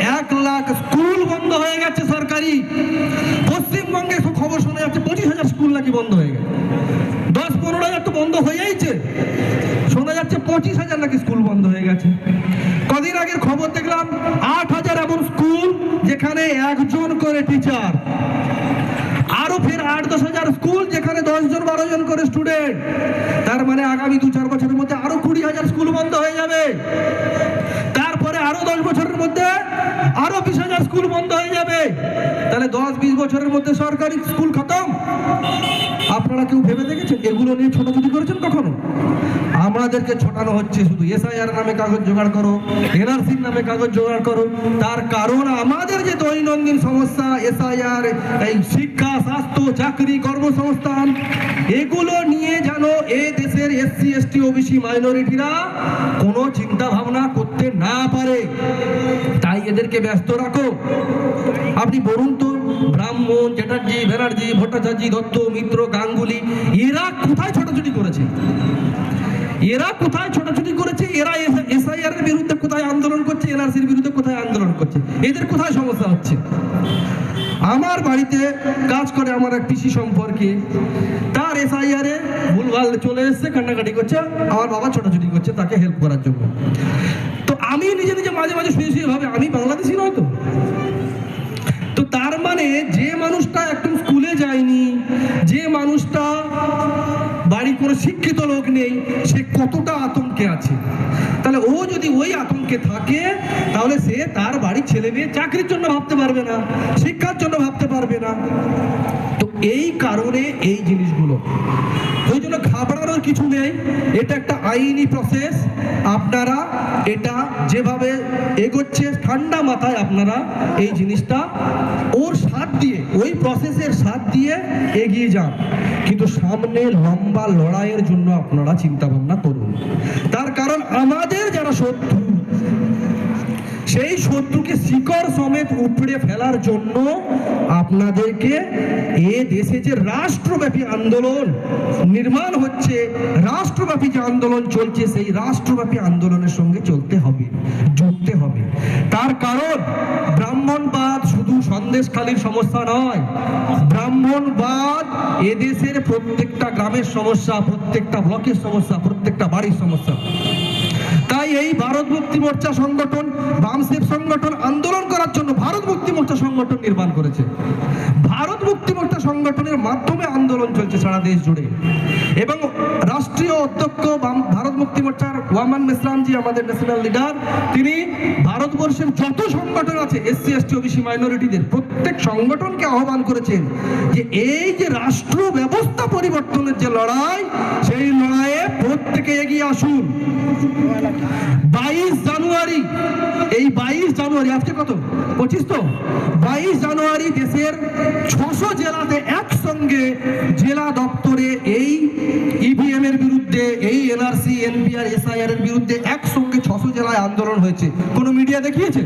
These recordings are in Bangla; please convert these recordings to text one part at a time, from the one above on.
1 লাখ স্কুল বন্ধ হয়ে গেছে সরকারি। পশ্চিমবঙ্গে খবর শোনা যাচ্ছে 25,000 স্কুল নাকি বন্ধ হয়ে গেছে। 10-15,000 তো বন্ধ হয়েইছে, শোনা যাচ্ছে 25,000 নাকি স্কুল বন্ধ হয়ে গেছে। কদিন আগের খবর দেখলাম 8,000 এমন স্কুল যেখানে একজন করে টিচার, আরো ফের 8-10,000 স্কুল যেখানে 10-12 জন করে স্টুডেন্ট। তার মানে আগামী 2-4 বছরের মধ্যে আরো 20,000 স্কুল বন্ধ হয়ে যাবে। তারপরে আরো 10 বছরের মধ্যে আরো 20,000 স্কুল বন্ধ হয়ে যাবে। তাহলে 10-20 বছরের মধ্যে সরকারি স্কুল খতম। আপনারা কেউ ভেবে দেখেছেন এগুলো নিয়ে ছোটাছুটি করেছেন কখনো? আমাদেরকে ছোটানো হচ্ছে শুধু এসআইআর নামে কাগজ জোগাড় করো, এনআরসির নামে কাগজ জোগাড় করো। তার কারণ আমাদের যে দৈনন্দিন সমস্যা, এসআইআর, এই শিক্ষা, স্বাস্থ্য, চাকরি, কর্মসংস্থান, এগুলো নিয়ে যেন এই দেশের এসসি, এসটি, ওবিসি মাইনরিটিরা কোনো চিন্তা ভাবনা করতে না পারে, তাই এদেরকে ব্যস্ত রাখো। আপনি বলুন তো, ব্রাহ্মণ, চ্যাটার্জি, ব্যানার্জি, ভট্টাচার্য, দত্ত, মিত্র, গাঙ্গুলি, এরা কোথায় ছোটাছুটি করেছে? এরা কোথায় ছোটাছুটি করেছে? এরা এসআইআর এর বিরুদ্ধে কোথায় আন্দোলন করছে? এনআরসির বিরুদ্ধে কোথায় আন্দোলন করছে? এদের কোথায় সমস্যা হচ্ছে? আমার বাড়িতে কাজ করে আমার এক পিসি সম্পর্কে, তার এসআইআর এ ভুলভাল চলে এসছে, কান্নাকাটি করছে, আমার বাবা ছোটাছুটি করছে তাকে হেল্প করার জন্য। তো আমি নিজে নিজে মাঝে মাঝে শুয়ে শুয়ে ভাবে আমি বাংলাদেশি নয় তো? তো তার মানে যে মানুষটা একদম স্কুলে যায়নি, যে মানুষটা বাড়ি কোনো শিক্ষিত লোক নেই, সে কতটা আতঙ্কে আছে। তাহলে ও যদি ওই আতঙ্কে থাকে, তাহলে সে তার বাড়ির ছেলে মেয়ে চাকরির জন্য ভাবতে পারবে না, শিক্ষার জন্য ভাবতে পারবে না। তো এই কারণে এই জিনিসগুলো, ওই জন্য ঘাবড়ানোর কিছু নেই। এটা একটা আইনি প্রসেস। আপনারা এটা যেভাবে এগোচ্ছে ঠান্ডা মাথায় আপনারা এই জিনিসটা ওর সাথ দিয়ে, ওই প্রসেসের সাথ দিয়ে এগিয়ে যান। কিন্তু সামনে লম্বা লড়াইয়ের জন্য আপনারা চিন্তা ভাবনা করুন। তার কারণ আমাদের যারা শত্রু, সেই শত্রুকে শিকড় সমেত উপড়ে ফেলার জন্য আপনাদেরকে এ দেশে যে রাষ্ট্রব্যাপী আন্দোলন নির্মাণ হচ্ছে, রাষ্ট্রব্যাপী যে আন্দোলন চলছে, সেই রাষ্ট্রব্যাপী আন্দোলনের সঙ্গে চলতে হবে, যুক্ত হবে। তার কারণ ব্রাহ্মণবাদ শুধু সন্দেশখালীর সমস্যা নয়, ব্রাহ্মণবাদ এদেশের প্রত্যেকটা গ্রামের সমস্যা, প্রত্যেকটা ব্লকের সমস্যা, প্রত্যেকটা বাড়ির সমস্যা। তাই এই ভারত মুক্তি মোর্চা সংগঠন, বামসেফ সংগঠন আন্দোলন করার জন্য ভারত মুক্তি মোর্চা সংগঠন নির্মাণ করেছে। ভারত মুক্তি মোর্চা সংগঠনের মাধ্যমে আন্দোলন চলছে সারা দেশ জুড়ে। এবং রাষ্ট্রীয় অধ্যক্ষ ভারত মুক্তি মোর্চার ওয়ামান মেসরামজি, আমাদের ন্যাশনাল লিডার, তিনি ভারতবর্ষের যত সংগঠন আছে এসসি, এসটি, ওবিসি মাইনরিটিদের প্রত্যেক সংগঠনকে আহ্বান করেছেন যে এই যে রাষ্ট্র ব্যবস্থা পরিবর্তনের যে লড়াই, সেই লড়াইয়ে প্রত্যেকে এগিয়ে আসুন। 22 জানুয়ারি, এই 22 জানুয়ারি, আজকে কত? 25 তো? 22 জানুয়ারি দেশের 600 জেলাতে একসঙ্গে জেলা দপ্তরে এই ইভিএম এর বিরুদ্ধে, এই এনআরসি, এনপিআর, এসআইআর এর বিরুদ্ধে একসঙ্গে 600 জেলায় আন্দোলন হয়েছে। কোন মিডিয়া দেখিয়েছে?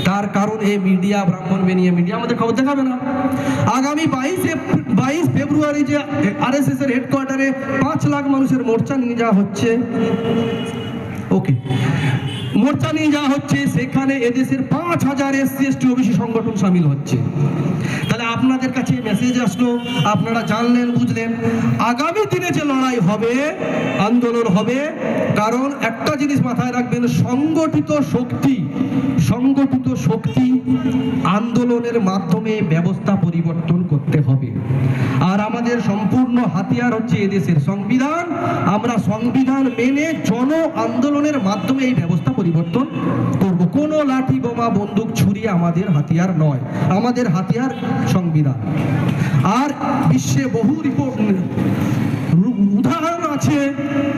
তার কারণ এই মিডিয়া, ব্রাহ্মণ বেনিয়া মিডিয়া আমাদের খবর দেখাবে না। আগামী 22 ফেব্রুয়ারি যে আরএসএস এর হেডকোয়ার্টারে 5 লাখ মানুষের মোর্চা নিয়ে যাওয়া হচ্ছে, ওকে, মোর্চা নিয়ে যাওয়া হচ্ছে, সেখানে এদেশের 5,000 এসসি, এসটি, ওবিসি সংগঠন সামিল হচ্ছে। তাহলে আপনাদের কাছে মেসেজ আসলো, আপনারা জানলেন, বুঝলেন। আগামী দিনে যে লড়াই হবে, আন্দোলন হবে, কারণ একটা জিনিস মাথায় রাখবেন, সংগঠিত শক্তি আন্দোলনের মাধ্যমে ব্যবস্থা পরিবর্তন করতে হবে। আর আমাদের সম্পূর্ণ হাতিয়ার হচ্ছে এদেশের সংবিধান। আমরা সংবিধান মেনে জন আন্দোলনের মাধ্যমে এই ব্যবস্থা পরিবর্তন করব। কোনো লাঠি, বোমা, বন্দুক, ছুরি আমাদের হাতিয়ার নয়, আমাদের হাতিয়ার সংবিধান। আর বিশ্বে বহু উদাহরণ আছে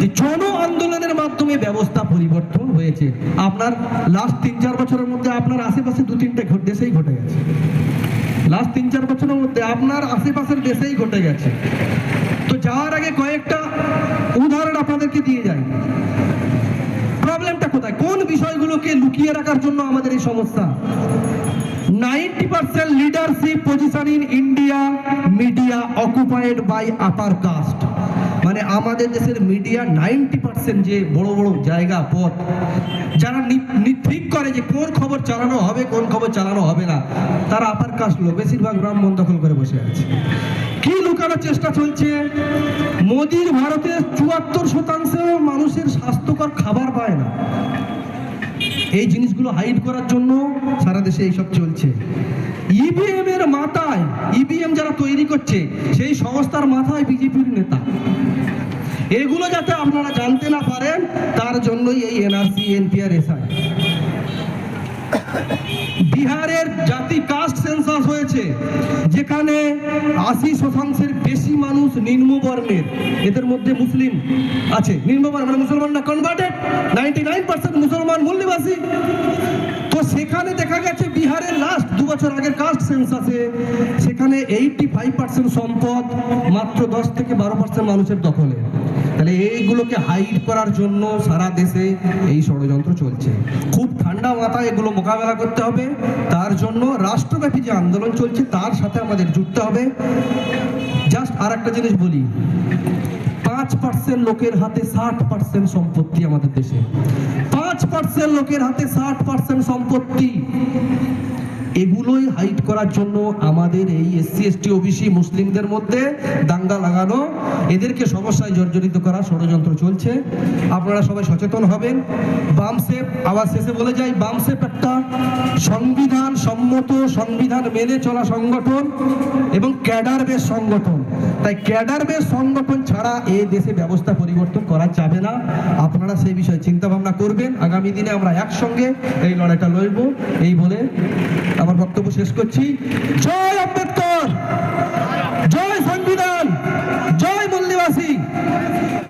যে জন আন্দোলনের মাধ্যমে ব্যবস্থা পরিবর্তন হয়েছে। আপনার লাস্ট 3-4 বছরের মধ্যে আপনার আশেপাশে 2-3টে দেশেই ঘটে গেছে। লাস্ট 3-4 বছরের মধ্যে আপনার আশেপাশের দেশেই ঘটে গেছে। তো যাওয়ার আগে কয়েকটা উদাহরণ আপনাদেরকে দিয়ে যাই। প্রবলেমটা কোথায়? কোন বিষয়গুলোকে লুকিয়ে রাখার জন্য আমাদের এই সমস্যা? 90% leadership position in India media occupied by upper caste. মানে আমাদের দেশের মিডিয়া 90% যে বড় বড় জায়গা পথ যারা ঠিক করে যে কোন খবর চালানো হবে কোন খবর চালানো হবে না, তারা আপার কাস্ট লোক, বেশিরভাগ ব্রাহ্মণ দখল করে বসে আছে। কি লুকানোর চেষ্টা চলছে? মোদির ভারতের 74% মানুষের স্বাস্থ্যকর খাবার পায় না। এই জিনিসগুলো হাইড করার জন্য সারা দেশে এইসব চলছে। ইভিএম এর মাথায়, ইভিএম যারা তৈরি করছে সেই সংস্থার মাথায় বিজেপির নেতা। এগুলো যাতে আপনারা জানতে না পারেন তার জন্যই এই এনআরসি, এনপিআর, এসআই। বিহারের জাতি কাস্ট সেন্সাস হয়েছে, যেখানে 80% বেশি মানুষ নিম্নবর্ণের, এদের মধ্যে মুসলিম আছে। নিম্নবর্ণ মানে মুসলমানরা কনভার্টেড, 99% মুসলমান মূল্যবাসী। তো সেখানে দেখা গেছে বিহারের লাস্ট 2 বছর আগের কাস্ট সেন্সাসে সেখানে 85% সম্পদ মাত্র 10 থেকে 12% মানুষের দখলে। তাহলে এইগুলোকে হাইড করার জন্য সারা দেশে এই ষড়যন্ত্র চলছে। খুব ঠান্ডা মাথায় এগুলো মোকাবেলা করতে হবে। তার জন্য রাষ্ট্রব্যাপী যে আন্দোলন চলছে তার সাথে আমাদের যুক্ত হবে। জাস্ট আর একটা জিনিস বলি, 5% লোকের হাতে 60% সম্পত্তি আমাদের দেশে। 5% লোকের হাতে 60% সম্পত্তি। এগুলোই হাইড করার জন্য আমাদের এই এসসি, এসটি, ওবিসি মুসলিমদের মধ্যে দাঙ্গা লাগানো, এদেরকে সমস্যায় জর্জরিত করা ষড়যন্ত্র চলছে। আপনারা সবাই সচেতন হবেন। বামসেফ, আবার শেষে বলে যাই, বামসেফ একটা সংবিধান সম্মত, সংবিধান মেনে চলা সংগঠন এবং ক্যাডার বেস সংগঠন। তাই ক্যাডার বেস সংগঠন ছাড়া এই দেশে ব্যবস্থা পরিবর্তন করা যাবে না। আপনারা সেই বিষয়ে চিন্তা ভাবনা করবেন। আগামী দিনে আমরা একসঙ্গে এই লড়াইটা লড়ব। এই বলে আমার বক্তব্য শেষ করছি। জয় আম্বেদকর।